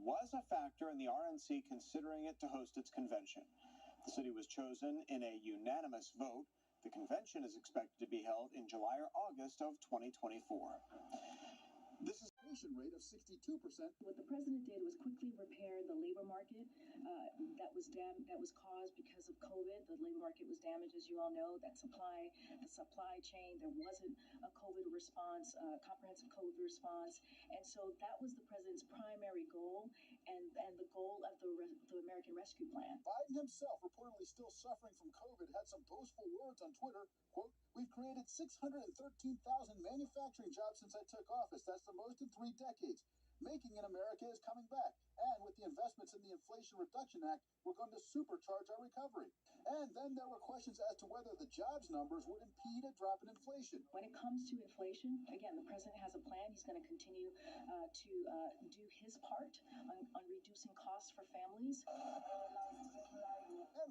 was a factor in the RNC considering it to host its convention. The city was chosen in a unanimous vote. The convention is expected to be held in July or August of 2024. This is a rate of 62%. What the president did was quickly repair the labor market that was caused because of COVID. The labor market was damaged, as you all know. The supply chain. There wasn't a COVID response, comprehensive COVID response, and so that was the president's primary goal, and the goal of the American Rescue Plan. Biden himself, reportedly still suffering from COVID, had some boastful words on Twitter. Quote, "We've created 613,000 manufacturing jobs since I took office. That's the most in 3 decades. Making in America is coming back. And with the investments in the Inflation Reduction Act, we're going to supercharge our recovery." And then there were questions as to whether the jobs numbers would impede a drop in inflation. When it comes to inflation, again, the president has a plan. He's going to continue to do his part on reducing costs for families. And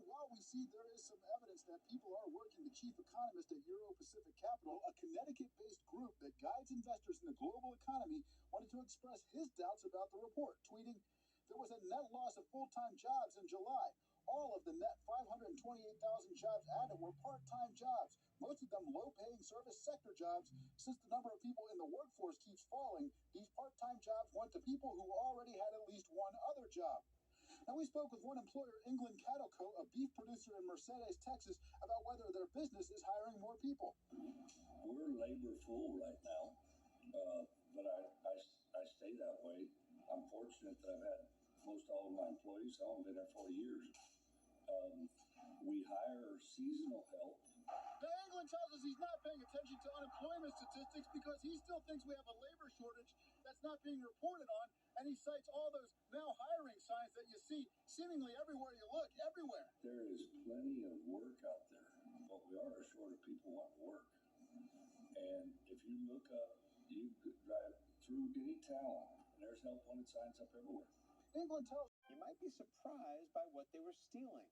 while we see there is some evidence that people are working, the chief economist at Euro Pacific Capital, a Connecticut-based group that guides investors in the global economy, wanted to express his doubts about the report, tweeting, "There was a net loss of full-time jobs in July. All of the net 528,000 jobs added were part-time jobs, most of them low-paying service sector jobs. Since the number of people in the workforce keeps falling, these part-time jobs went to people who already had at least one other job." Now, we spoke with one employer, England Cattle Co., a beef producer in Mercedes, Texas, about whether their business is hiring more people. We're labor full right now, but I stay that way. I'm fortunate that I've had most all of my employees. I've been there 4 years. We hire seasonal help. Now, England tells us he's not paying attention to unemployment statistics because he still thinks we have a labor shortage that's not being reported on, and he cites all those now hiring signs that you see seemingly everywhere you look, everywhere. There is plenty of work out there, but we are short of people wanting work. And if you look up, you could drive through any town, and there's help wanted signs up everywhere. England tells You might be surprised by what they were stealing.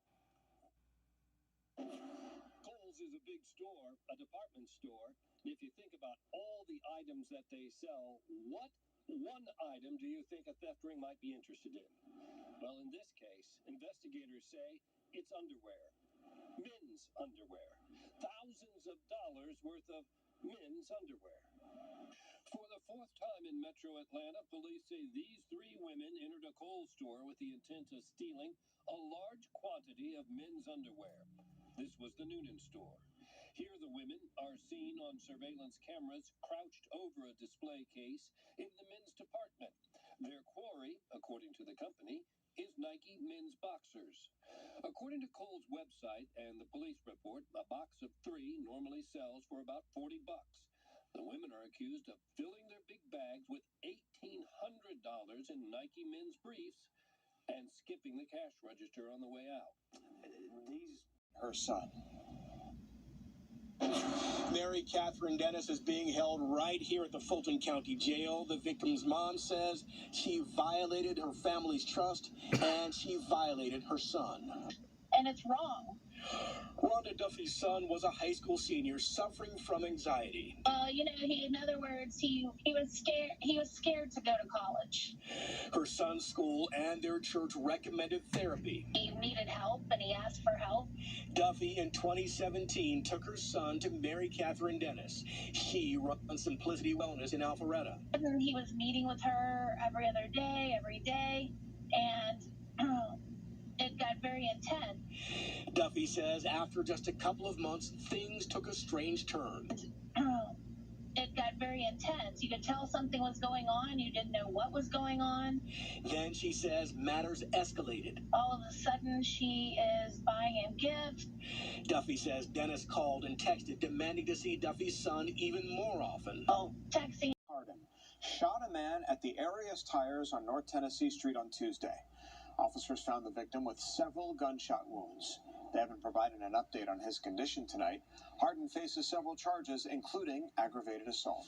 Kohl's is a big store, a department store. If you think about all the items that they sell, what one item do you think a theft ring might be interested in? Well, in this case, investigators say it's underwear. Men's underwear. Thousands of dollars worth of men's underwear. For the 4th time in Metro Atlanta, police say these 3 women entered a Kohl's store with the intent of stealing a large quantity of men's underwear. This was the Noonan store. Here the women are seen on surveillance cameras crouched over a display case in the men's department. Their quarry, according to the company, is Nike men's boxers. According to Kohl's website and the police report, a box of 3 normally sells for about $40. The women are accused of filling their big bags with $1,800 in Nike men's briefs and skipping the cash register on the way out. Her son. Mary Catherine Dennis is being held right here at the Fulton County Jail. The victim's mom says she violated her family's trust and she violated her son. And it's wrong. Rhonda Duffy's son was a high school senior suffering from anxiety. In other words, he was scared. He was scared to go to college. Her son's school and their church recommended therapy. He needed help, and he asked for help. Duffy, in 2017, took her son to Mary Catherine Dennis. She runs Simplicity Wellness in Alpharetta. And he was meeting with her every other day, every day, and it got very intense. Duffy says after just a couple of months, things took a strange turn. It got very intense. You could tell something was going on. You didn't know what was going on. Then she says matters escalated. All of a sudden, she is buying him gifts. Duffy says Dennis called and texted demanding to see Duffy's son even more often. Texting. Hardin shot a man at the Arias Tires on North Tennessee Street on Tuesday. Officers found the victim with several gunshot wounds. They haven't provided an update on his condition tonight. Hardin faces several charges, including aggravated assault.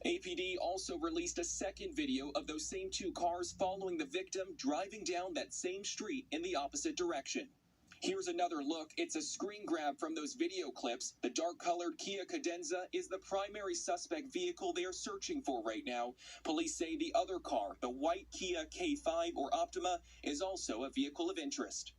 APD also released a second video of those same 2 cars following the victim driving down that same street in the opposite direction. Here's another look. It's a screen grab from those video clips. The dark-colored Kia Cadenza is the primary suspect vehicle they are searching for right now. Police say the other car, the white Kia K5 or Optima, is also a vehicle of interest.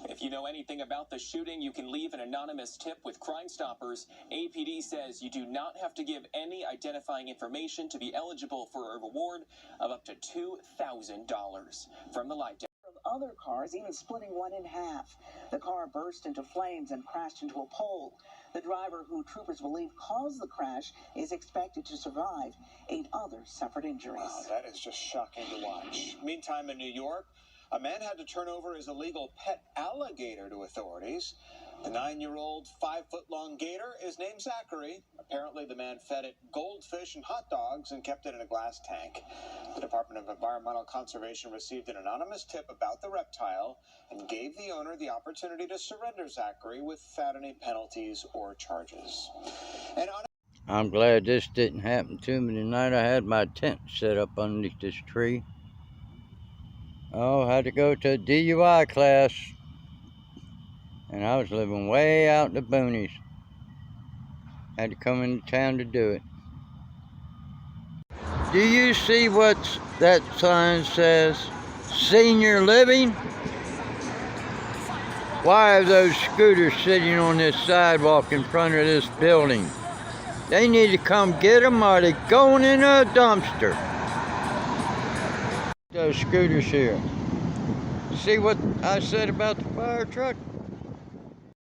If you know anything about the shooting, you can leave an anonymous tip with Crime Stoppers. APD says you do not have to give any identifying information to be eligible for a reward of up to $2,000. From the Live Desk. Other cars, even splitting one in half. The car burst into flames and crashed into a pole. The driver, who troopers believe caused the crash, is expected to survive. 8 others suffered injuries. Wow, that is just shocking to watch. Meantime, in New York, a man had to turn over his illegal pet alligator to authorities. The 9-year-old, 5-foot-long gator is named Zachary. Apparently, the man fed it goldfish and hot dogs and kept it in a glass tank. The Department of Environmental Conservation received an anonymous tip about the reptile and gave the owner the opportunity to surrender Zachary without any penalties or charges. And I'm glad this didn't happen to me tonight. I had my tent set up underneath this tree. Oh, had to go to a DUI class. And I was living way out in the boonies. Had to come into town to do it. Do you see what that sign says? Senior living? Why are those scooters sitting on this sidewalk in front of this building? They need to come get them, or they're going in a dumpster. Those scooters here. See what I said about the fire truck?